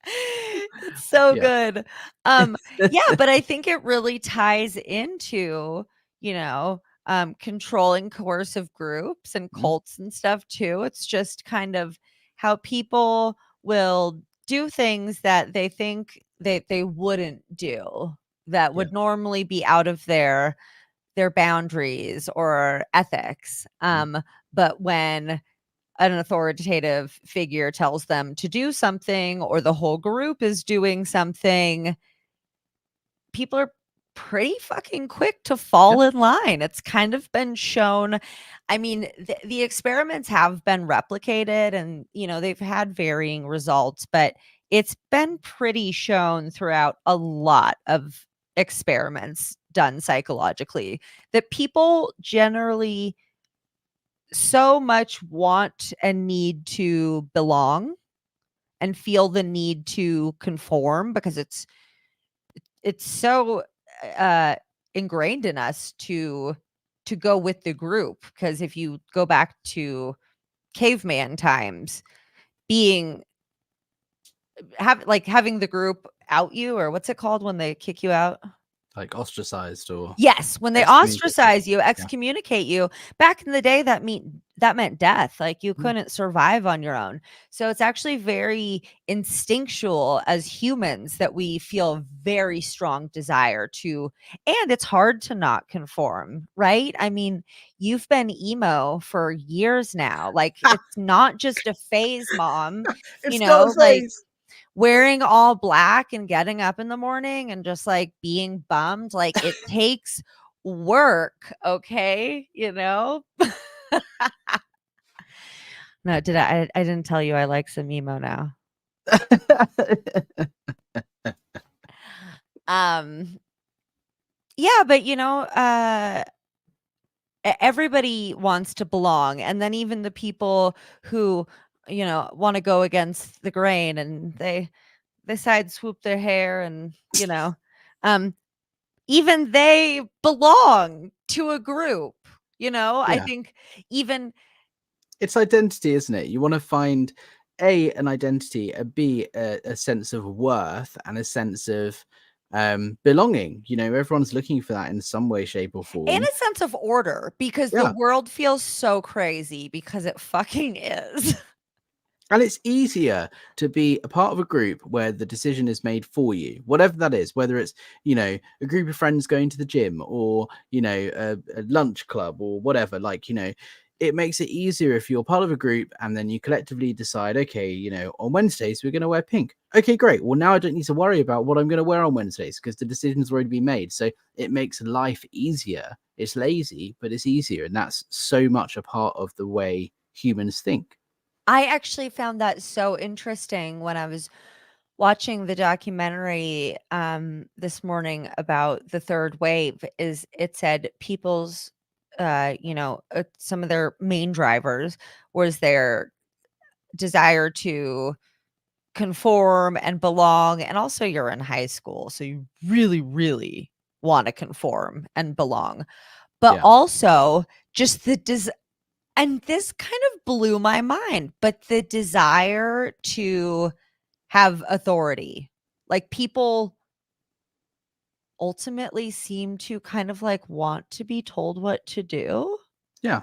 It's so Yeah. good. Yeah, but I think it really ties into, you know, controlling coercive groups and Mhm. cults and stuff too. It's just kind of how people will do things that they think they wouldn't do, that Yeah. would normally be out of their boundaries or ethics. Mhm. But when an authoritative figure tells them to do something or the whole group is doing something, people are pretty fucking quick to Yeah. fall in line. It's kind of been shown. I mean, the experiments have been replicated and, you know, they've had varying results, but it's been pretty shown throughout a lot of experiments done psychologically that people generally so much want and need to belong and feel the need to conform because it's so uh ingrained in us to go with the group, because if you go back to caveman times, being having the group out you, or what's it called when they kick you out? Like ostracized or Yes, when they excommunicated. ostracize you, Yeah. excommunicate you, back in the day, that meant death, like, you Mm. couldn't survive on your own. So it's actually very instinctual as humans that we feel very strong desire to, and it's hard to not conform, right? I mean, you've been emo for years now, like, it's not just a phase, mom, you It's not a know, like phase. wearing all black and getting up in the morning and just like being bummed, like it takes work, okay? You know? No, I didn't tell you I like some emo now. Um yeah, but you know, everybody wants to belong, and then even the people who, you know, want to go against the grain and they side swoop their hair and, you know, um even they belong to a group, you know? I Yeah. think even It's identity, isn't it? You want to find A, an identity, a B, a sense of worth, and a sense of belonging. You know, everyone's looking for that in some way, shape, or And form. a sense of order, because the Yeah. world feels so crazy, because it fucking is. And it's easier to be a part of a group where the decision is made for you, whatever that is, whether it's, you know, a group of friends going to the gym, or, you know, a lunch club or whatever. Like, you know, it makes it easier if you're part of a group and then you collectively decide, okay, you know, on Wednesdays, we're going to wear pink. Okay, great. Well, now I don't need to worry about what I'm going to wear on Wednesdays because the decision's already been made. So it makes life easier. It's lazy, but it's easier. And that's so much a part of the way humans think. I actually found that so interesting when I was watching the documentary this morning about the third wave. Is it said people's some of their main drivers was their desire to conform and belong, and also you're in high school, so you really, really want to conform and belong, but Yeah. also just and this kind of blew my mind, but the desire to have authority. Like, people ultimately seem to kind of like want to be told what to do. Yeah.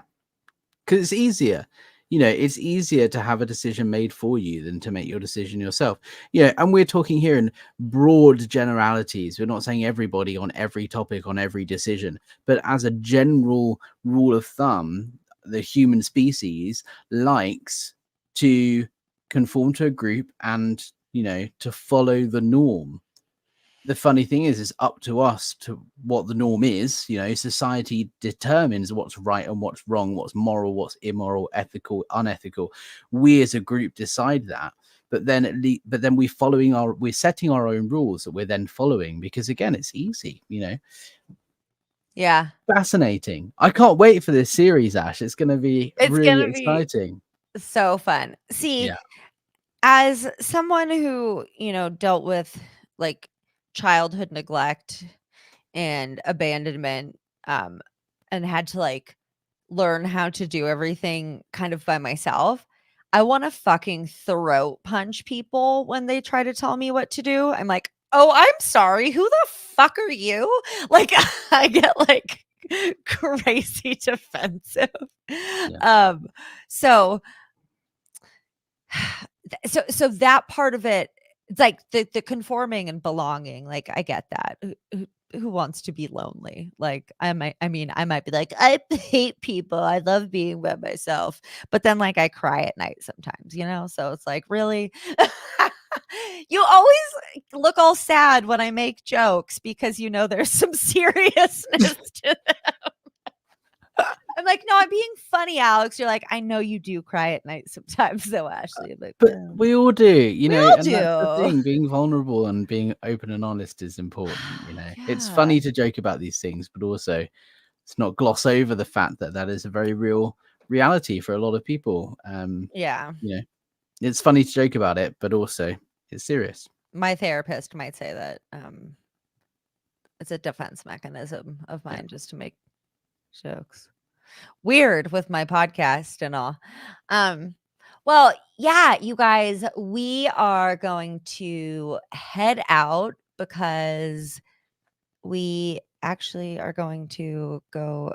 Because it's easier. You know, it's easier to have a decision made for you than to make your decision yourself. You know, and we're talking here in broad generalities. We're not saying everybody on every topic, on every decision, but as a general rule of thumb, the human species likes to conform to a group and, you know, to follow the norm. The funny thing is, it's up to us to what the norm is. You know, society determines what's right and what's wrong, what's moral, what's immoral, ethical, unethical. We as a group decide that, but then we're setting our own rules that we're then following, because again, it's easy. You know, Yeah. fascinating. I can't wait for this series, Ash. It's going to be It's really gonna be exciting. so fun. See, Yeah, as someone who, dealt with, like, childhood neglect and abandonment, um, and had to, like, learn how to do everything kind of by myself, I wanna fucking throat punch people when they try to tell me what to do. I'm like, "Oh, I'm sorry, who the fuck are you?" Like, I get, like, crazy defensive. yeah, Um, so so that part of it, it's like the conforming and belonging, like, I get that. Who wants to be lonely? Like, I might be like, "I hate people, I love being by myself," but then, like, I cry at night sometimes, you know? So it's like, really? You always look all sad when I make jokes because you know there's some seriousness to them. I'm like, "No, I'm being funny, Alex." You're like, "I know you do cry at night sometimes though, Ashley." I'm like, but we all do, you we know, all and that's the do. thing. Being vulnerable and being open and honest is important. You know, it's Yeah. funny to joke about these things, but also let's not gloss over the fact that that is a very real reality for a lot of people. Yeah. You know, it's funny to joke about it, but also it's serious. My therapist might say that, it's a defense mechanism of Yeah. mine just to make jokes. Weird with my podcast and all. Um, well, yeah, you guys, we are going to head out because we actually are going to go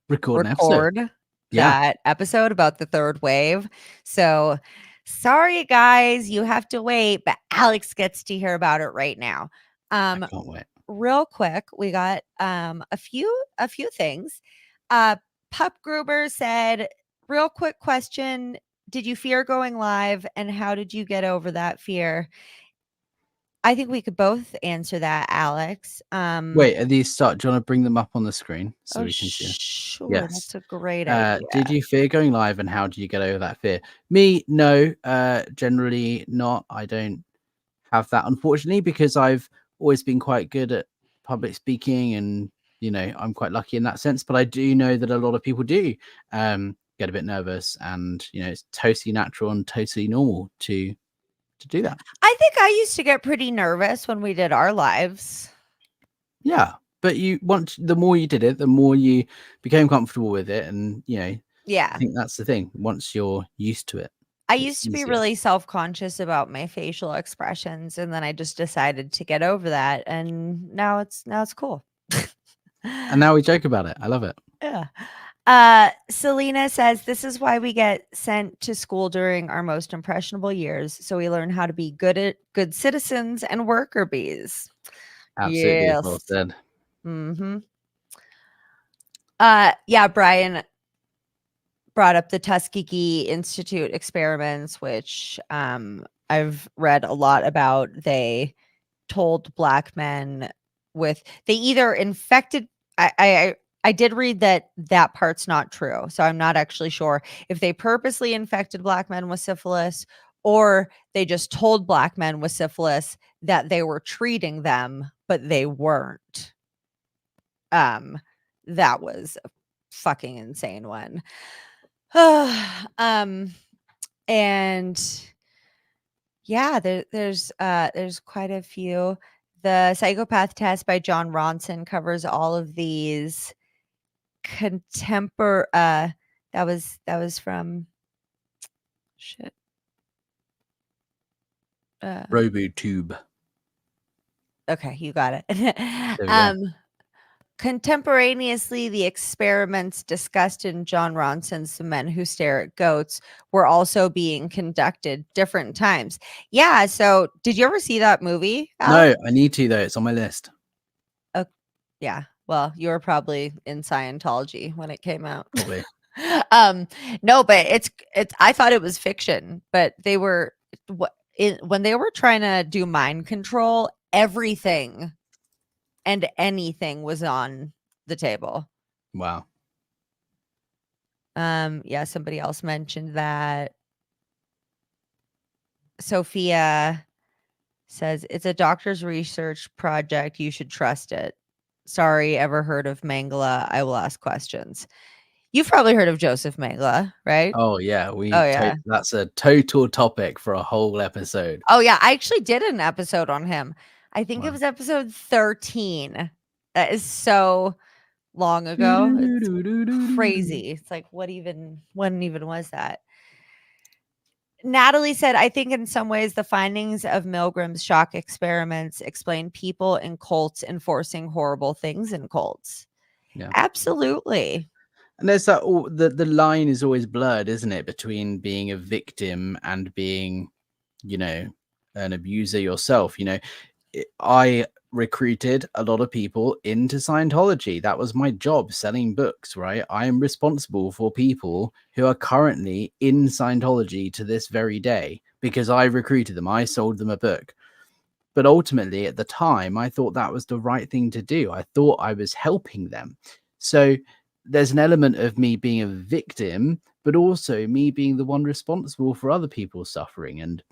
Record an episode. record Yeah, that episode about the third wave. So sorry, guys, you have to wait, but Alex gets to hear about it right now. I Um, can't wait. real quick, we got a few things. Pup Gruber said, real quick question. Did you fear going live, and how did you get over that fear? I think we could both answer that, Alex. Wait, are these start? Do you want to bring them up on the screen so Oh, we can see them? sure, Yes. that's a great idea. Did you fear going live, and how do you get over that fear? Me, no. Generally not. I don't have that, unfortunately, because I've always been quite good at public speaking, and you know, I'm quite lucky in that sense. But I do know that a lot of people do get a bit nervous, and you know, it's totally natural and totally normal to do that. I think I used to get pretty nervous when we did our lives. Yeah, but you once the more you did it, the more you became comfortable with it, and you know, I Yeah. think that's the thing. Once you're used to it. I It's used to be easier. really self-conscious about my facial expressions, and then I just decided to get over that, and now it's cool. And now we joke about it. I love it. Yeah. Selena says, "This is why we get sent to school during our most impressionable years, so we learn how to be good citizens and worker bees." Absolutely. Well Yes. said. Mhm. Yeah, Brian brought up the Tuskegee Institute experiments, which I've read a lot about. They told black men they either infected. I did read that part's not true, so I'm not actually sure if they purposely infected black men with syphilis or they just told black men with syphilis that they were treating them, but they weren't. That was a fucking insane one. And yeah, there's quite a few. The Psychopath Test by John Ronson covers all of these contemporary. That was from shit. RoboTube. Okay, you got it. There we go. Contemporaneously, the experiments discussed in John Ronson's The Men Who Stare at Goats were also being conducted different times. Yeah, so did you ever see that movie, No, Alex? I need to though. It's on my list. Yeah. Well, you were probably in Scientology when it came out. Probably. um, no, but it's I thought it was fiction, but they were when they were trying to do mind control, everything and anything was on the table. Wow. Yeah, somebody else mentioned that. Sophia says it's a doctor's research project. You should trust it. Sorry, ever heard of Mangala? I will ask questions. You've probably heard of Joseph Mengele, right? Oh yeah, Oh, yeah. that's a total topic for a whole episode. Oh, yeah, I actually did an episode on him. I think it Wow. was episode 13. That is so long ago. It's crazy. It's like, when even was that? Natalie said, "I think in some ways the findings of Milgram's shock experiments explain people in cults enforcing horrible things in cults." Yeah. Absolutely. And there's that the line is always blurred, isn't it, between being a victim and being, you know, an abuser yourself. I recruited a lot of people into Scientology. That was my job, selling books, right? I am responsible for people who are currently in Scientology to this very day because I recruited them. I sold them a book. But ultimately, at the time, I thought that was the right thing to do. I thought I was helping them. So there's an element of me being a victim, but also me being the one responsible for other people's suffering. And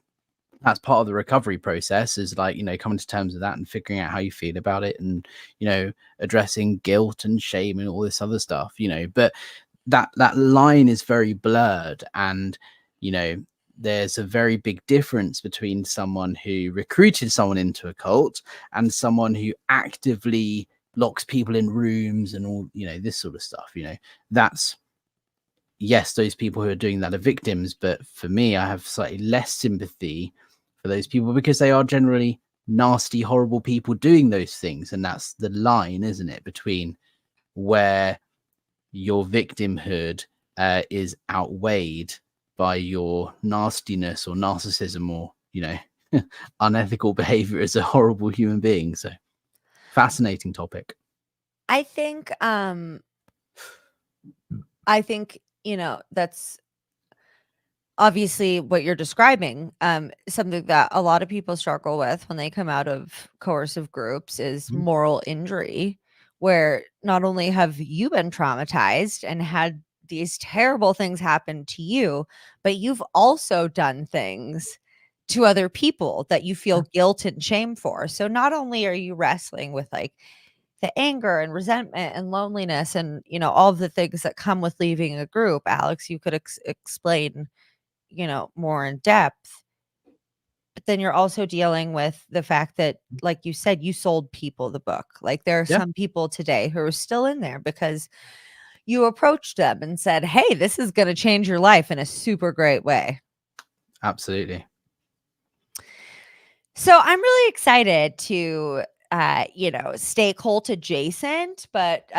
that's part of the recovery process, is like, coming to terms with that and figuring out how you feel about it, and addressing guilt and shame and all this other stuff. But that line is very blurred, and there's a very big difference between someone who recruited someone into a cult and someone who actively locks people in rooms and all this sort of stuff. That's, yes, those people who are doing that are victims, but for me, I have slightly less sympathy for those people because they are generally nasty, horrible people doing those things. And that's the line, isn't it, between where your victimhood is outweighed by your nastiness or narcissism or, unethical behavior as a horrible human being. So fascinating topic. I think that's obviously what you're describing. Something that a lot of people struggle with when they come out of coercive groups is Mhm. moral injury, where not only have you been traumatized and had these terrible things happen to you, but you've also done things to other people that you feel guilt and shame for. So not only are you wrestling with like the anger and resentment and loneliness and all of the things that come with leaving a group, Alex, you could explain more in depth. But then you're also dealing with the fact that, like you said, you sold people the book. Like there are Yeah. some people today who are still in there because you approached them and said, "Hey, this is going to change your life in a super great way." Absolutely. So I'm really excited to, stay cult adjacent, but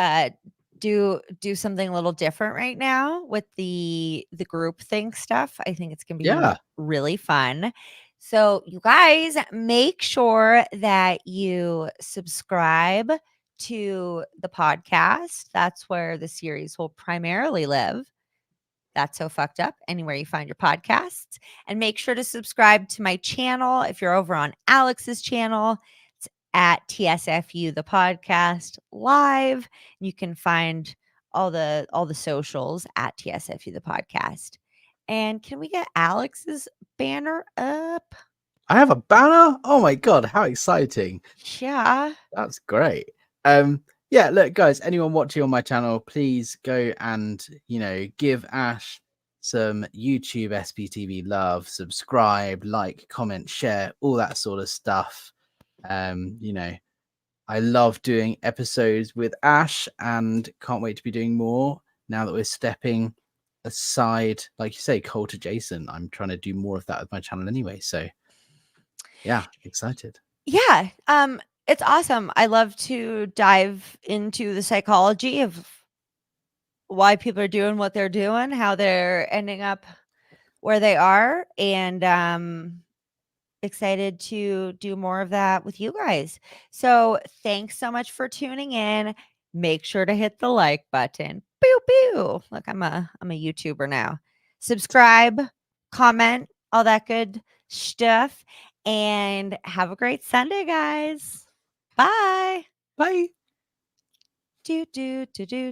do something a little different right now with the group think stuff. I think it's gonna be Yeah. really fun. So you guys make sure that you subscribe to the podcast. That's where the series will primarily live. That's So Fucked Up, anywhere you find your podcasts. And make sure to subscribe to my channel. If you're over on Alex's channel, it's at TSFU the podcast live. You can find all the socials at TSFU the podcast. And can we get Alex's banner up? I have a banner. Oh my god, how exciting. Yeah. That's great. Yeah, look, guys, anyone watching on my channel, please go and, give Ash some YouTube SPTV love, subscribe, like, comment, share, all that sort of stuff. I love doing episodes with Ash and can't wait to be doing more now that we're stepping aside, like you say, cult adjacent. I'm trying to do more of that with my channel anyway. So yeah, excited. Yeah. It's awesome. I love to dive into the psychology of why people are doing what they're doing, how they're ending up where they are, and excited to do more of that with you guys. So, thanks so much for tuning in. Make sure to hit the like button. Pew pew. Look, I'm a YouTuber now. Subscribe, comment, all that good stuff, and have a great Sunday, guys. Bye. Bye. Do do do do